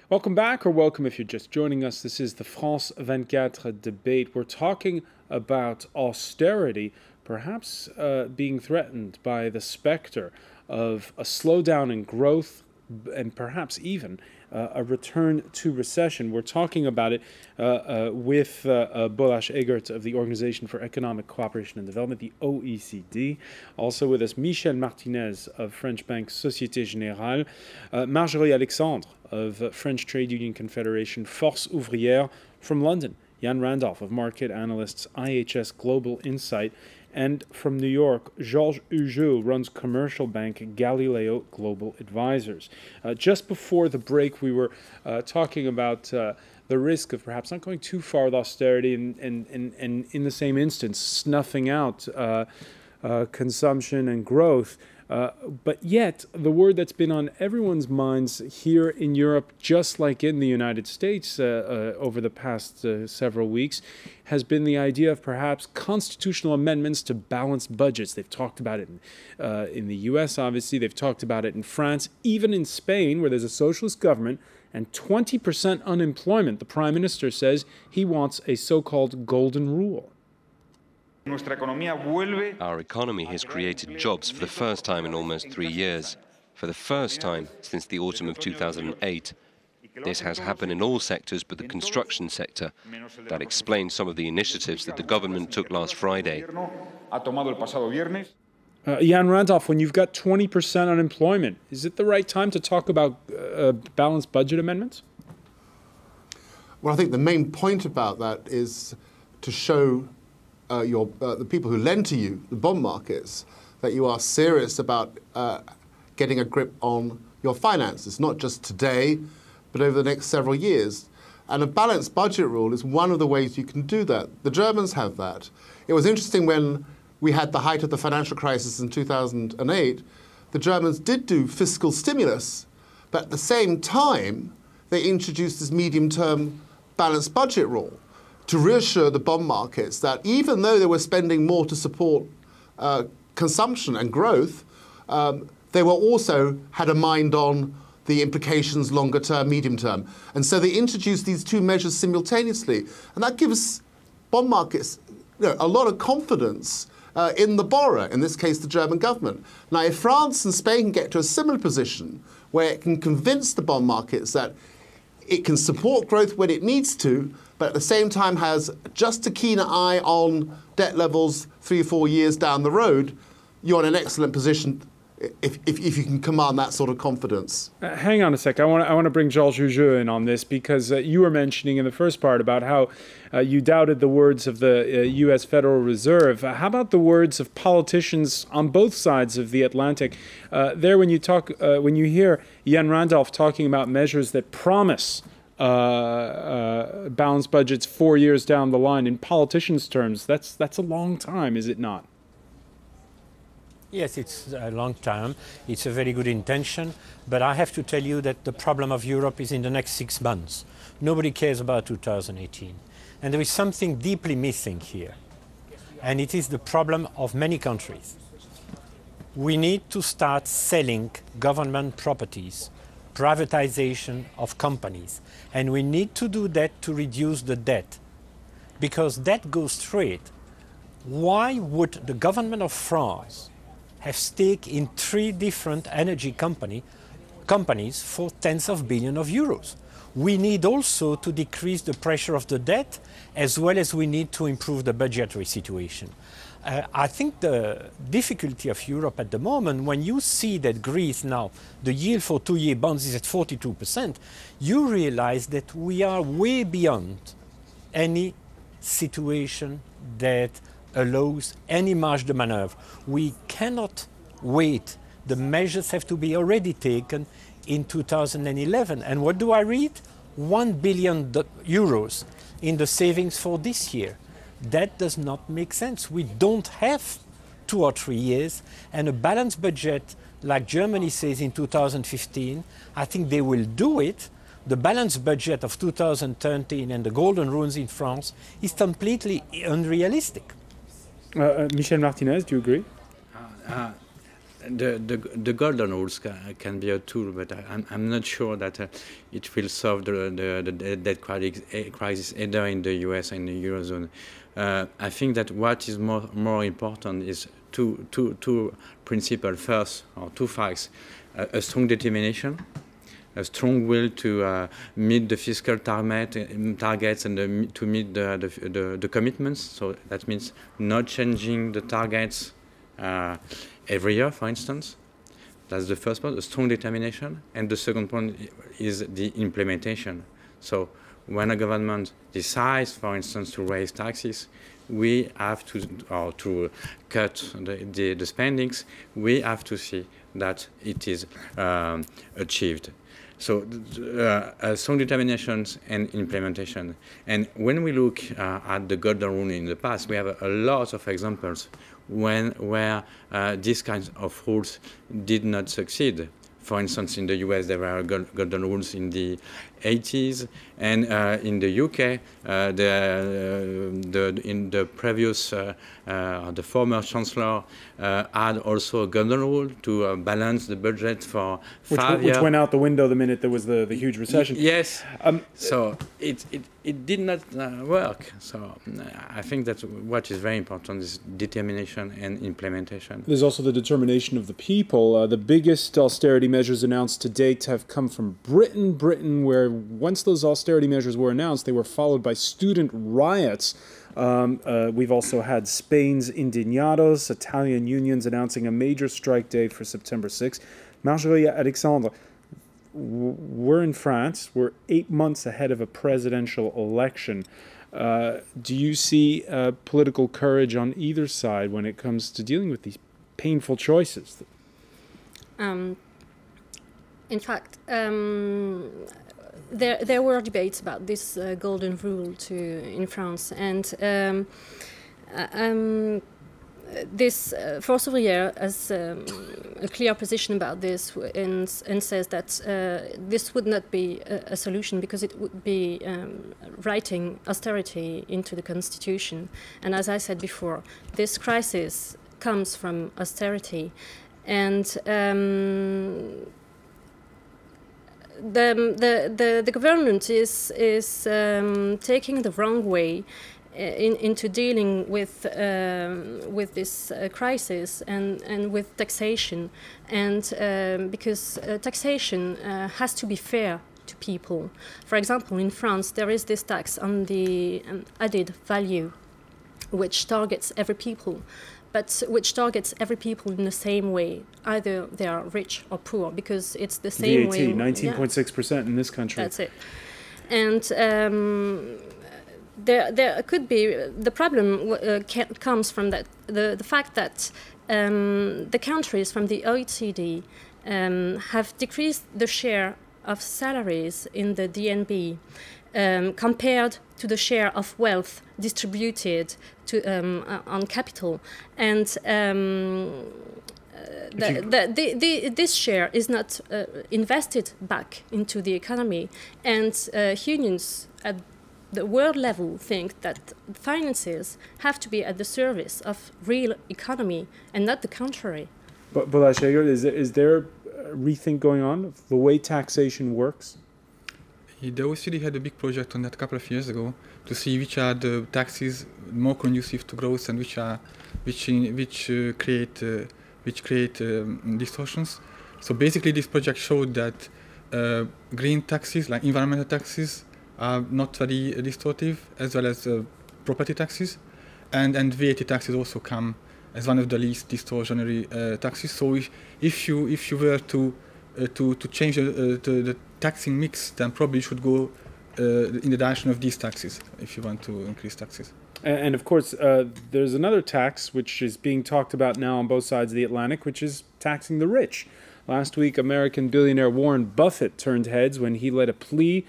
Welcome back, or welcome if you're just joining us. This is the France 24 debate. We're talking about austerity, perhaps being threatened by the specter of a slowdown in growth and perhaps even a return to recession. We're talking about it with Bolash Egert of the Organization for Economic Cooperation and Development, the OECD. Also with us, Michel Martinez of French bank Société Générale, Marjorie Alexandre of French Trade Union Confederation Force Ouvrière from London, Jan Randolph of market analysts IHS Global Insight, and from New York, Georges Hugeux runs commercial bank Galileo Global Advisors. Just before the break, we were talking about the risk of perhaps not going too far with austerity and in the same instance snuffing out consumption and growth. But yet, the word that's been on everyone's minds here in Europe, just like in the United States over the past several weeks, has been the idea of perhaps constitutional amendments to balanced budgets. They've talked about it in the U.S., obviously. They've talked about it in France, even in Spain, where there's a socialist government and 20% unemployment. The Prime Minister says he wants a so-called golden rule. Our economy has created jobs for the first time in almost 3 years. For the first time since the autumn of 2008. This has happened in all sectors but the construction sector. That explains some of the initiatives that the government took last Friday. Jan Randolph, when you've got 20% unemployment, is it the right time to talk about balanced budget amendments? Well, I think the main point about that is to show the people who lend to you, the bond markets, that you are serious about getting a grip on your finances, not just today, but over the next several years. And a balanced budget rule is one of the ways you can do that. The Germans have that. It was interesting when we had the height of the financial crisis in 2008, the Germans did do fiscal stimulus, but at the same time, they introduced this medium-term balanced budget rule to reassure the bond markets that even though they were spending more to support consumption and growth, they were also had a mind on the implications longer term, medium term. And so they introduced these two measures simultaneously. And that gives bond markets a lot of confidence in the borrower, in this case the German government. Now if France and Spain can get to a similar position where it can convince the bond markets that it can support growth when it needs to, but at the same time has just a keener eye on debt levels 3 or 4 years down the road, you're in an excellent position if you can command that sort of confidence. Hang on a sec. I want to bring Georges Hugeux in on this because you were mentioning in the first part about how you doubted the words of the U.S. Federal Reserve. How about the words of politicians on both sides of the Atlantic? There, when you hear Jan Randolph talking about measures that promise balanced budgets 4 years down the line, in politicians' terms, that's a long time, is it not? Yes, it's a long time. It's a very good intention, but I have to tell you that the problem of Europe is in the next 6 months. Nobody cares about 2018. And there is something deeply missing here, and it is the problem of many countries. We need to start selling government properties, privatization of companies, and we need to do that to reduce the debt, because debt goes straight. Why would the government of France have stake in 3 different energy companies for tens of billions of euros? We need also to decrease the pressure of the debt, as well as we need to improve the budgetary situation. I think the difficulty of Europe at the moment, when you see that Greece now, the yield for 2-year bonds is at 42%, you realize that we are way beyond any situation that allows any marge de manœuvre. We cannot wait. The measures have to be already taken in 2011. And what do I read? 1 billion euros in the savings for this year. That does not make sense. We don't have 2 or 3 years, and a balanced budget like Germany says in 2015, I think they will do it. The balanced budget of 2013 and the golden rules in France is completely unrealistic. Michel Martinez, do you agree? the golden rules can be a tool, but I'm not sure that it will solve the debt crisis either in the US or in the Eurozone. I think that what is more important is two principles. First, or two facts: a strong determination, a strong will to meet the fiscal targets and to meet the commitments. So that means not changing the targets every year, for instance. That's the first point, a strong determination. And the second point is the implementation. So when a government decides, for instance, to raise taxes, we have to, or to cut the spendings, we have to see that it is achieved. So strong determinations and implementation. And when we look at the golden rule in the past, we have a lot of examples where these kinds of rules did not succeed. For instance, in the US, there were golden rules in the 80s, and in the UK, in the previous, the former chancellor had also a golden rule to balance the budget for 5 years. Which went out the window the minute there was the huge recession. Yes. So it did not work. So I think that what is very important is determination and implementation. There's also the determination of the people. The biggest austerity measures announced to date have come from Britain, where once those austerity measures were announced, they were followed by student riots. We've also had Spain's Indignados, Italian unions announcing a major strike date for September 6th. Marjorie Alexandre, we're in France. We're 8 months ahead of a presidential election. Do you see political courage on either side when it comes to dealing with these painful choices? In fact, there were debates about this golden rule in France, and this Force Ouvrière has a clear position about this and says that this would not be a solution because it would be writing austerity into the constitution. And as I said before, this crisis comes from austerity, and the government is taking the wrong way into dealing with this crisis and with taxation, and because taxation has to be fair to people. For example, in France, there is this tax on the added value, which targets every people, but which targets every people in the same way. Either they are rich or poor, because it's the same way. VAT, 19.6% in this country. That's it. And there could be, the problem comes from that, the fact that the countries from the OECD have decreased the share of salaries in the DNB compared to the share of wealth distributed on capital, and this share is not invested back into the economy, and unions at the world level think that finances have to be at the service of real economy and not the contrary. But is there a rethink going on of the way taxation works? The OECD had a big project on that a couple of years ago to see which are the taxes more conducive to growth and which create distortions. So basically, this project showed that green taxes, like environmental taxes, are not very distortive, as well as property taxes, and VAT taxes also come as one of the least distortionary taxes. So if you were to change the taxing mix, then probably you should go in the direction of these taxes if you want to increase taxes. And of course, there's another tax which is being talked about now on both sides of the Atlantic, which is taxing the rich. Last week, American billionaire Warren Buffett turned heads when he led a plea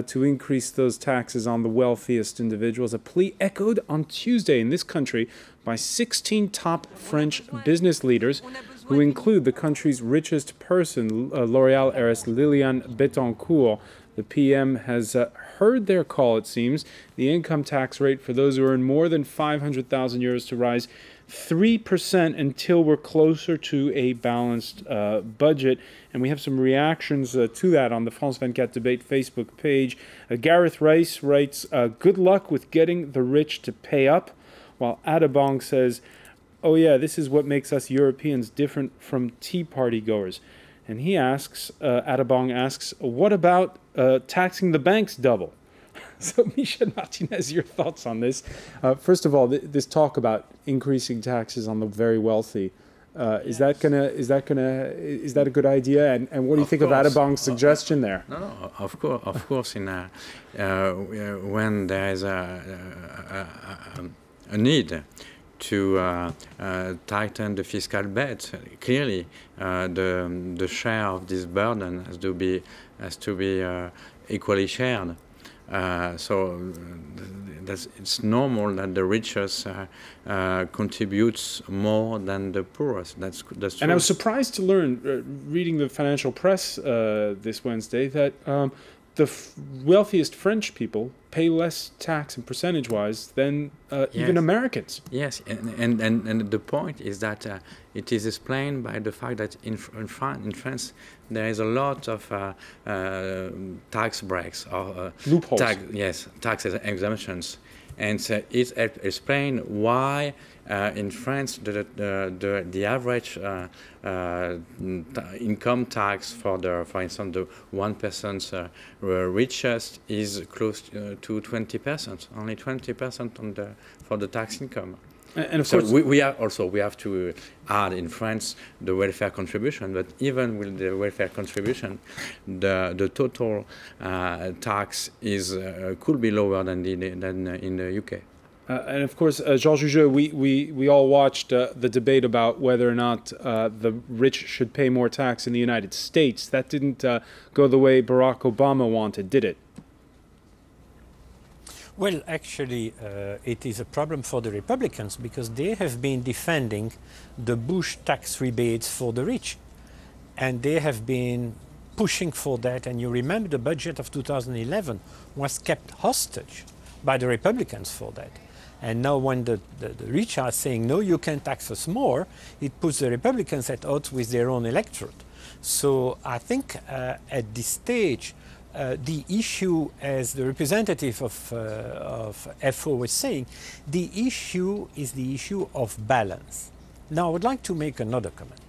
to increase those taxes on the wealthiest individuals, a plea echoed on Tuesday in this country by 16 top French business leaders, who include the country's richest person, L'Oréal heiress Liliane Bettencourt. The PM has heard their call, it seems. The income tax rate for those who earn more than 500,000 euros to rise 3% until we're closer to a balanced budget. And we have some reactions to that on the France 24 Debate Facebook page. Gareth Rice writes, good luck with getting the rich to pay up, while Adabong says, oh yeah, this is what makes us Europeans different from Tea Party goers. And he asks, Adabong asks, what about taxing the banks double? So, Michel Martinez, your thoughts on this? First of all, this talk about increasing taxes on the very wealthy, is that a good idea? And what do you think of Adabong's suggestion there? No, of course. When there is a need to tighten the fiscal belt, clearly the share of this burden has to be equally shared. So it's normal that the richest contributes more than the poorest. That's true. And I was surprised to learn, reading the financial press this Wednesday, that the wealthiest French people pay less tax and percentage-wise than even Americans. Yes, and the point is that it is explained by the fact that in France there is a lot of tax breaks or loopholes. Tax exemptions, and it's explained why in France the average income tax for instance the 1% richest is close to 20%, only 20% for the tax income. And of course, course, we have to add in France the welfare contribution. But even with the welfare contribution, the total tax is could be lower than in the UK. And of course, Georges Jujeu, we all watched the debate about whether or not the rich should pay more tax in the United States. That didn't go the way Barack Obama wanted, did it? Well, actually, it is a problem for the Republicans because they have been defending the Bush tax rebates for the rich. And they have been pushing for that. And you remember the budget of 2011 was kept hostage by the Republicans for that. And now when the rich are saying, no, you can't tax us more, it puts the Republicans at odds with their own electorate. So I think at this stage, the issue, as the representative of FO was saying, the issue is the issue of balance. Now, I would like to make another comment.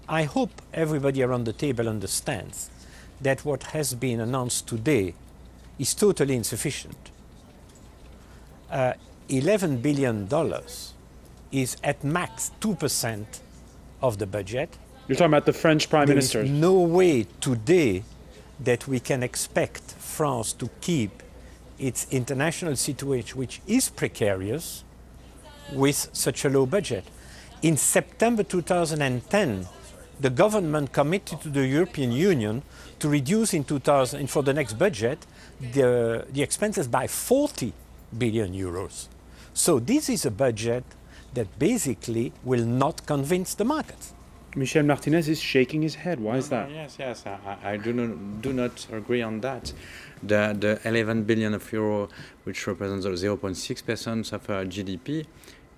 I hope everybody around the table understands that what has been announced today is totally insufficient. $11 billion is at max 2% of the budget. You're talking about the French Prime Minister. There is no way today that we can expect France to keep its international situation, which is precarious, with such a low budget. In September 2010, the government committed to the European Union to reduce for the next budget the expenses by 40 billion euros. So this is a budget that basically will not convince the markets. Michel Martinez is shaking his head. Why is that? Yes, I do not agree on that. The 11 billion of euro, which represents 0.6% of GDP,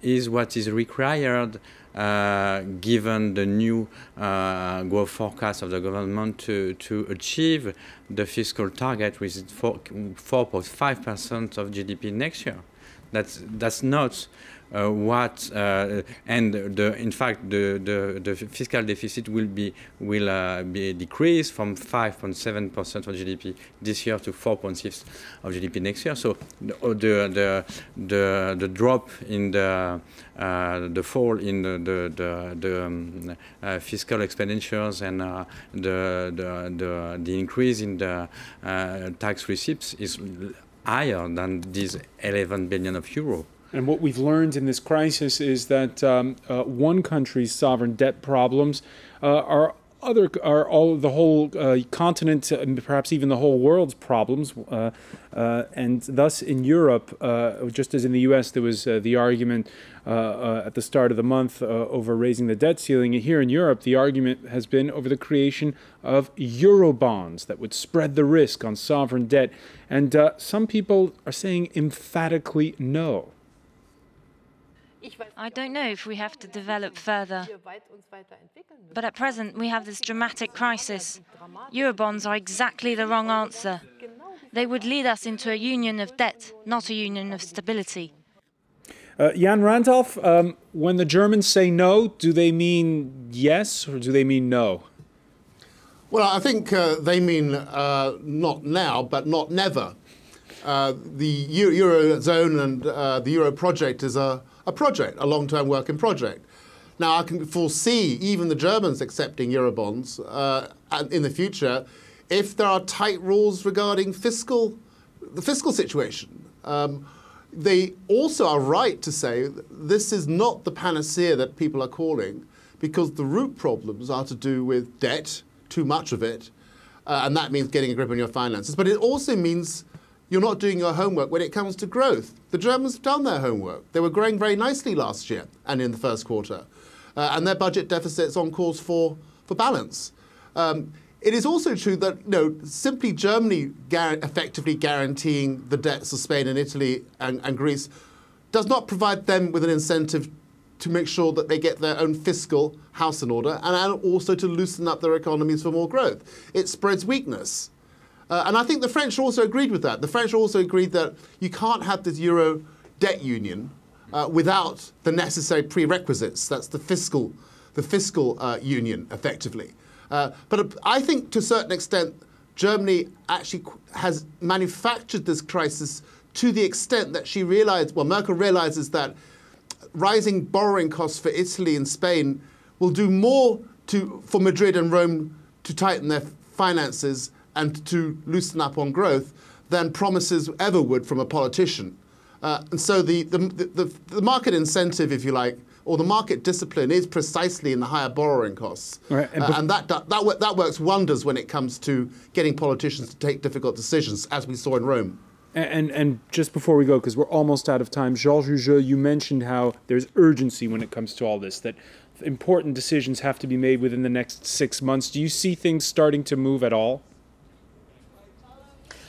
is what is required given the new growth forecast of the government to achieve the fiscal target, which is 4.5% of GDP next year. That's not what and in fact the fiscal deficit will be decreased from 5.7% of GDP this year to 4.6% of GDP next year. So the drop in the fall in the fiscal expenditures and the increase in the tax receipts is higher than these 11 billion of euro. And what we've learned in this crisis is that one country's sovereign debt problems are all the whole continent, and perhaps even the whole world's problems. And thus, in Europe, just as in the U.S., there was the argument at the start of the month over raising the debt ceiling. Here in Europe, the argument has been over the creation of Eurobonds that would spread the risk on sovereign debt. And some people are saying emphatically no. I don't know if we have to develop further. But at present, we have this dramatic crisis. Eurobonds are exactly the wrong answer. They would lead us into a union of debt, not a union of stability. Jan Randolph, when the Germans say no, do they mean yes or do they mean no? Well, I think they mean not now, but not never. The Eurozone and the Euro project is a project, a long-term working project. Now, I can foresee even the Germans accepting Eurobonds in the future if there are tight rules regarding the fiscal situation. They also are right to say this is not the panacea that people are calling, because the root problems are to do with debt, too much of it, and that means getting a grip on your finances. But it also means you're not doing your homework when it comes to growth. The Germans have done their homework. They were growing very nicely last year and in the first quarter. And their budget deficit's on course for balance. It is also true that simply Germany effectively guaranteeing the debts of Spain and Italy and Greece does not provide them with an incentive to make sure that they get their own fiscal house in order and also to loosen up their economies for more growth. It spreads weakness. And I think the French also agreed with that. The French also agreed that you can't have this Euro debt union without the necessary prerequisites. That's the fiscal union, effectively. But I think to a certain extent, Germany actually has manufactured this crisis to the extent that she realized, well, Merkel realizes that rising borrowing costs for Italy and Spain will do more for Madrid and Rome to tighten their finances and to loosen up on growth than promises ever would from a politician. And so the market incentive, if you like, or the market discipline is precisely in the higher borrowing costs. Right. And that works wonders when it comes to getting politicians to take difficult decisions, as we saw in Rome. And just before we go, because we're almost out of time, Georges Hugeux, you mentioned how there's urgency when it comes to all this, that important decisions have to be made within the next 6 months. Do you see things starting to move at all?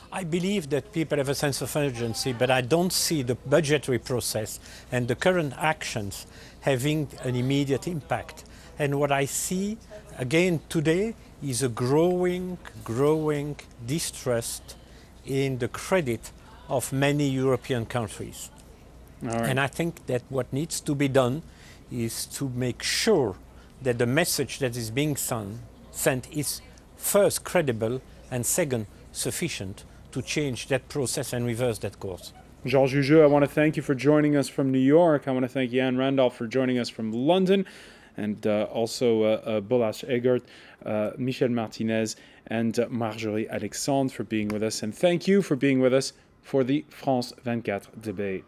I believe that people have a sense of urgency, but I don't see the budgetary process and the current actions having an immediate impact. And what I see, again, today is a growing distrust in the credit of many European countries. All right. And I think that what needs to be done is to make sure that the message that is being sent is first credible and second sufficient to change that process and reverse that course. Georges Hugeux, I want to thank you for joining us from New York. I want to thank Jan Randolph for joining us from London, and also Bolas Egert, Michel Martinez, and Marjorie Alexandre for being with us. And thank you for being with us for the France 24 debate.